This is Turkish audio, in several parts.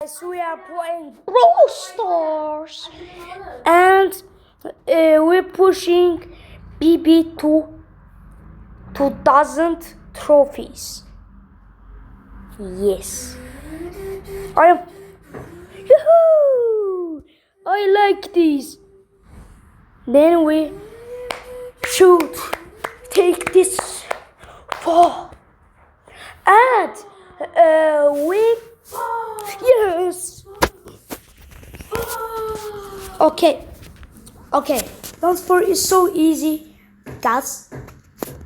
So we are playing Brawl Stars and we're pushing BB to 2,000 trophies. Yes. I am. Yoo-hoo! I like this. Then we should take this fall and we. Yes. Okay. Don't worry, it's so easy because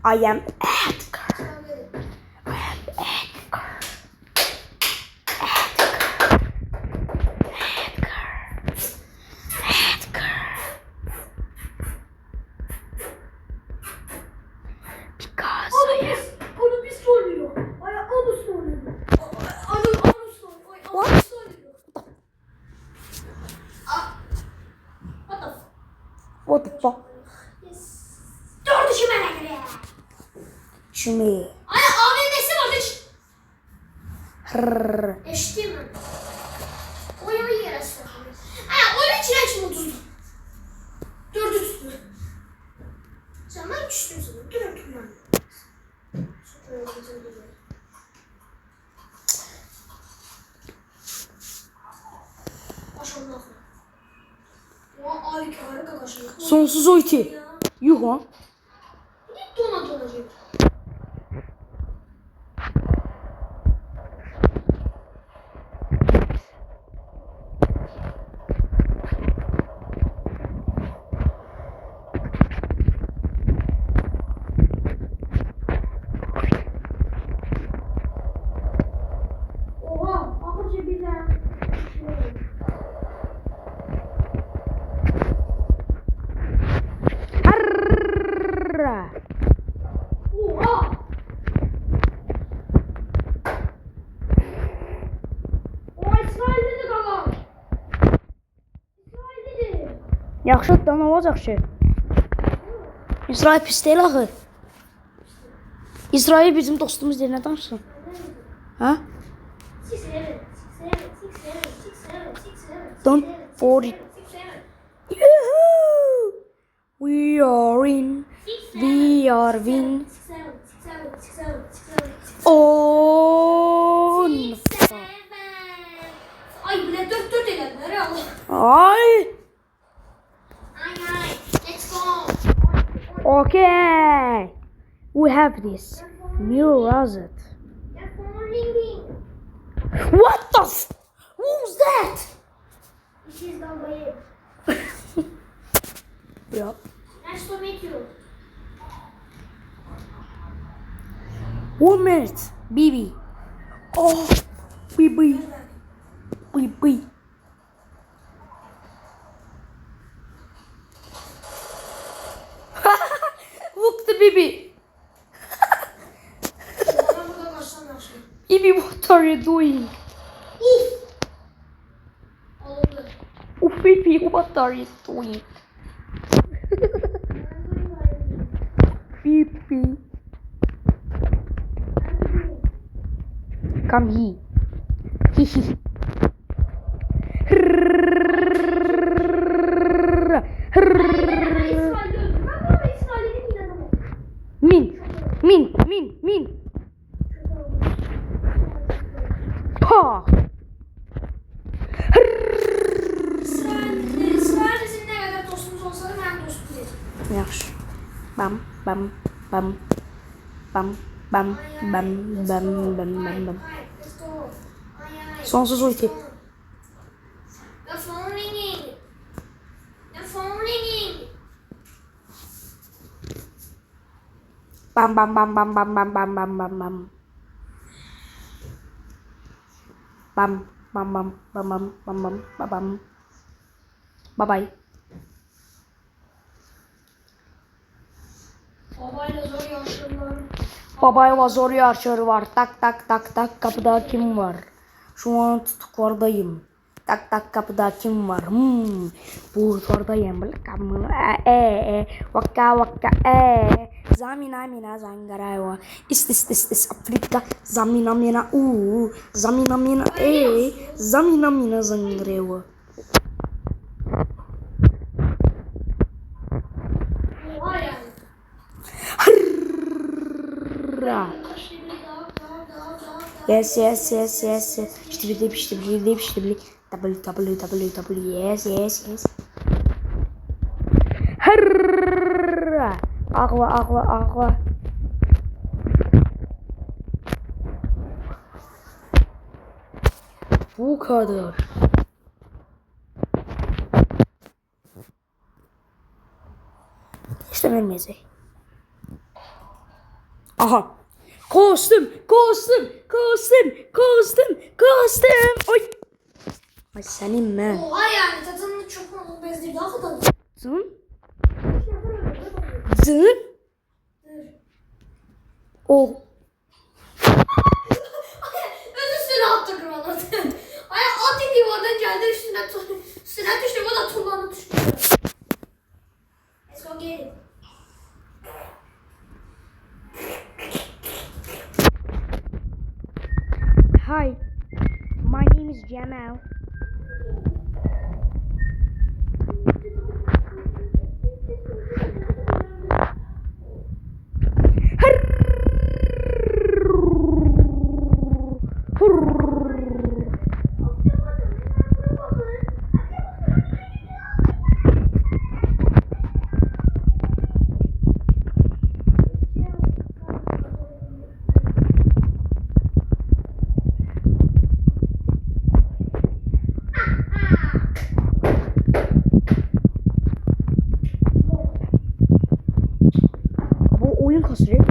I am Edgar. Because I am. What the fuck? Dur düşmene göre. Şimdi. Ay AVM'si var hiç. Hırrrr. Eşittim mi? Oy yere sakın. Onun için açma tuttu. Dördü tuttu. Sen ben düştüm sana. Dur tutma. Aşağıda. Ay harika kaşın. Sonsuz ulti. Yuh lan. Ne donat olacak? Oha, akıcı bir de. Hırrrr. Oha! O İsrail'de qalan. İsrail'de. Yaxşı da ne olacaq ki? İsrail pis deyil axı. İsrail bizim dostumuz deyil, nə danışsın? Ha? Don't worry. Yoo-hoo! We are in. We are win. On. Ay bile dört elediler ya Allah. Ay. Ay let's go. Okay. We have this. New Rosette. Your phone ringing. What the f? Who's that? This is the way. Yeah. Nice to meet you. 1 minute. BB. Oh. BB. BB. Look the BB. Ben burada kaçsam yaşlı. BB, what are you doing? Uf. Alındı. Oh, BB, what are you doing? BB. Come here. Hihi. Min. Pa. İsrail bizim ne kadar dostumuz olsa da ben dostum değilim. Yaxşı. Bam. Let's go. Sonsuz ulti. The phone ringing. The phone ringing. Bam. Bye bye. Babayla zor yaşlılar. Babayla zor yarışır var. Tak. Kapıda kim var? Şu an tutuklardayım. Tak kapıda kim var? Buradayım. Vaka. Zamina mina zangaraywa. İstis Afrika. Zamina mina Zamina mina Zamina mina zangaraywa. Oha yani. Hırra. Yes. İşte bildi. W. Yes. Hırra. Agua. Bu kadar. İşte vermeyecek. Aha. Kostüm. Oy. Ay senin ben. Oha yani tadını çok bezdirdi. Hakikaten. Zın. O. Öz üstüne attı kralı. Ay at indi oradan geldi üstüne düştü. O da tullanı düştü. Let's go get it. Hi. My name is Jamal. Bu oyun kasıyor.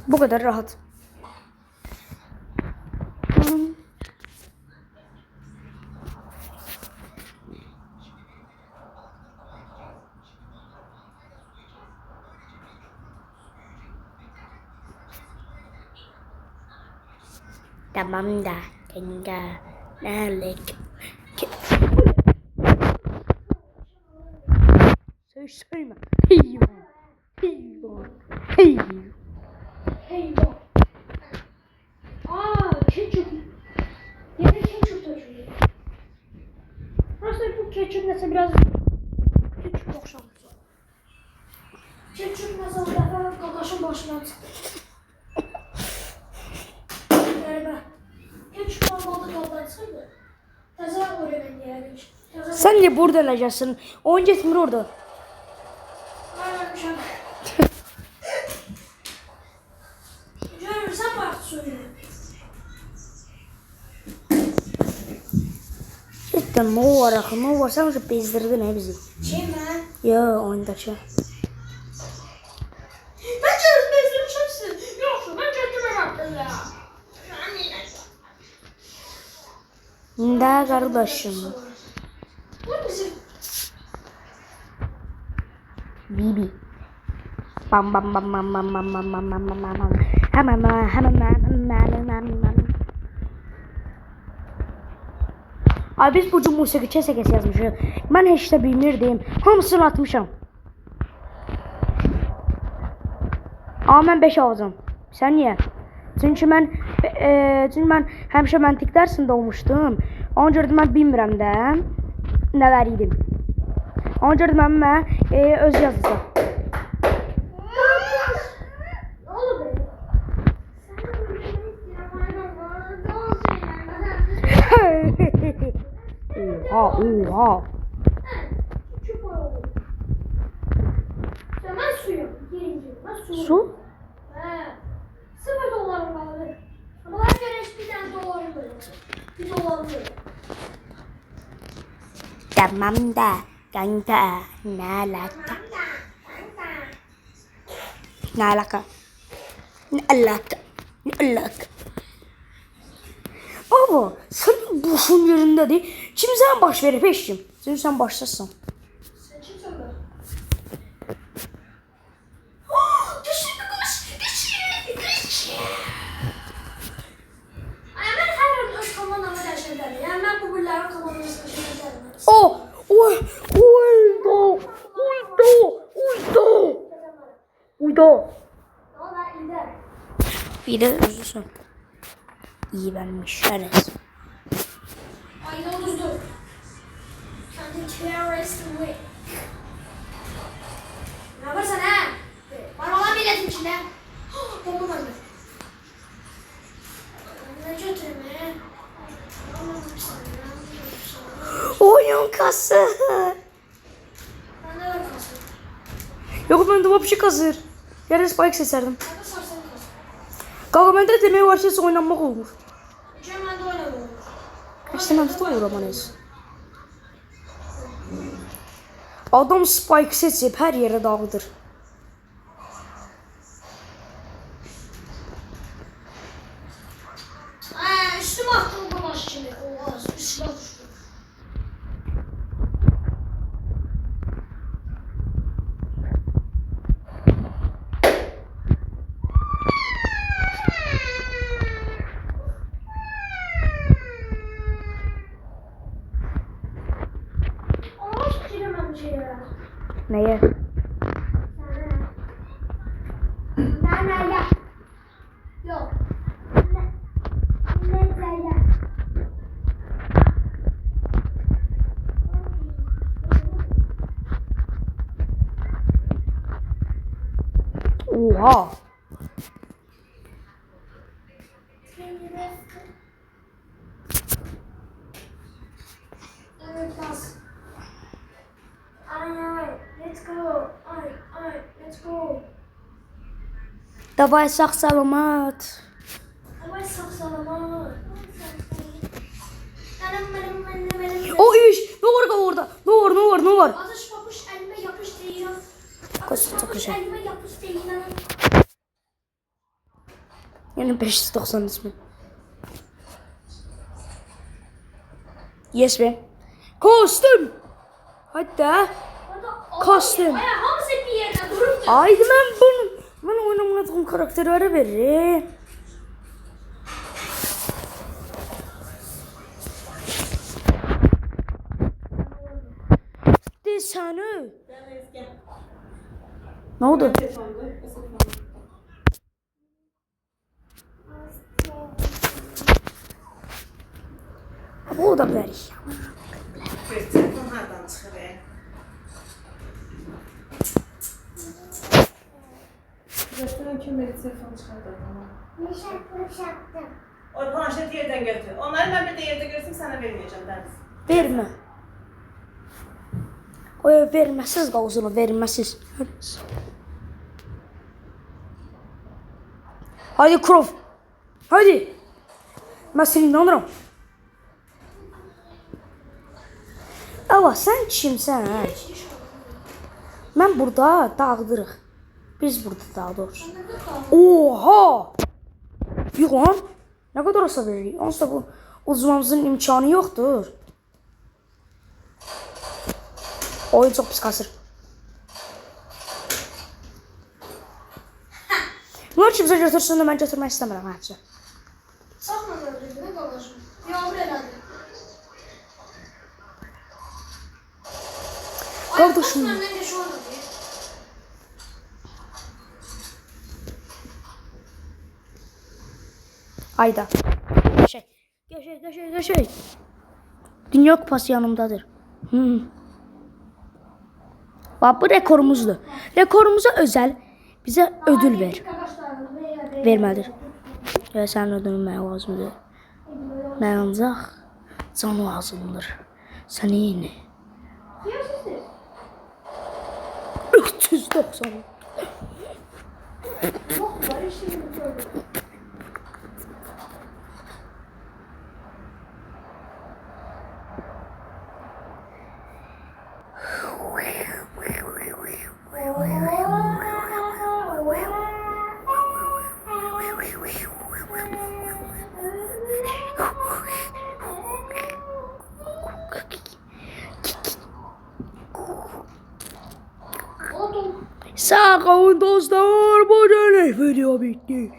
Bu kadar rahat. Tamam da kanka. Nerlik. Söyleme. Hey. Eyvah. Ketçup. Yine ketçup taşıyor. Aslında bu ketçup mesela biraz ketçup okşamış. Ketçup mesela bu defa kakaşın başına çıktı. Yani ketçup normalde kaldaysaydı. Taze oraya ben gelmiş. Sen niye burada olacaksın? Onca ismi orada. Aynen şaka. Görürsen bak söyle. Cidden ne var sen уже bezdirdin he bizi. Şey mi? Ya oyundaki. Bence bezdirmişsin. Yoksa ben kötüme baktım ya. Da kardeşim. Bu bizim. Bibi. Bam. Hemen. Ay biz bu musiki çesek yazmışıq. Mən heç də bilmirdim. Hamısını atmışam. Amma mən 5 alacağım. Sən niyə? Çünki mən həmişə məntiq dərsində olmuşdum. Ona görə də mən bilmirəm də nələr idim. Ona görə də mən öz yazıcam. Ne oldu be? Oha. Hemen suyu. Su? He. $0 kaldı. Ama her kere bir tane dolarım böyle. $1 böyle. Tamam da kanka ne alaka? Ne alaka? Ne alaka? Ne alaka? Baba sen boşun yerinde değil. Kim sen baş verip eşim? Sen başlasın. Sen kimsin be? Düşürdü koş. Geçin. Ay ben her gün öz komandamı yaşadım. Yani ben bu bunların komandamasını yaşadım. Oh! Uydu! Valla iler. Bir de üzülsün. İyi benmiş şerez. Ay ne oldu? Kendi terörist mi? Ne yaparsan ha? Var olan milletin içinde. Bomba var mı? Ne götürüm he? Oyun kası. Ben de var kalsın. Yok ben de vapşi kazır. Yarın spike seserdim. Ben de sarsan kalsın. Kanka ben de demeye başlaysa oynanmak olur. Geçen ben de oynamıyorum. İşte ben tutam uğramanız. Adam spike seçip her yere dağıdır. Üstüme attım bu maç şimdi. Oha üstüme düştü. Ama hiç giremem şeye. Neye? Sana ya. Yok. Ne ya? Oha. Evet bas. Ay, let's go. Let's go. Davay sağ salamat. Ama saksalamak. Benim. O iş. Ne var orada? Ne var? Atış papuş elime yapış değil. Koş, Papuş çok elime yapış değil. Yani 590 ismi. Yes be. Kostüm. Hatta kostüm. Ay hamısı bir yerden durup da. Haydi ben oynamadığım karakterlere veririm. Desene. Ne oldu? Bu da ver. Telefon hardan çıxır? Gösteren kim beni telefon çıxardı? O planşeti yerden götür. Onları ben bir de yerde görsün sana vermeyeceğim Deniz. Verme. O verməsiz qalsın, o verməsiz. Haydi Krov. Haydi. Ben seni inanırım. Ama sen kimsən? Hə? Ben burada dağıdırıq. Biz burada daha doğrusu. Oha! Yox lan. Ne kadar olsa veririk. Onsuz da bu uzmamızın imkanı yoktur. Oyun çok pis kasır. Bunlar kimsə götürsün de ben götürmek istemiyorum hepsi. Sakma gördüğünü ne babacığım? Yavru herhalde. Kardeşim. Ay, benden geç olmadı. Ayda. Geçey. Dünya kupası yanımdadır. Bak bu rekorumuzdur. Rekorumuza özel bize ödül ver. Vermədir. Ya sənin ödülün mənə lazımdır. Mən ancaq can lazımdır. Sənə yeni. 390. Yok böyle şey böyle. Sağ olun dostlar. Bu da video bitti.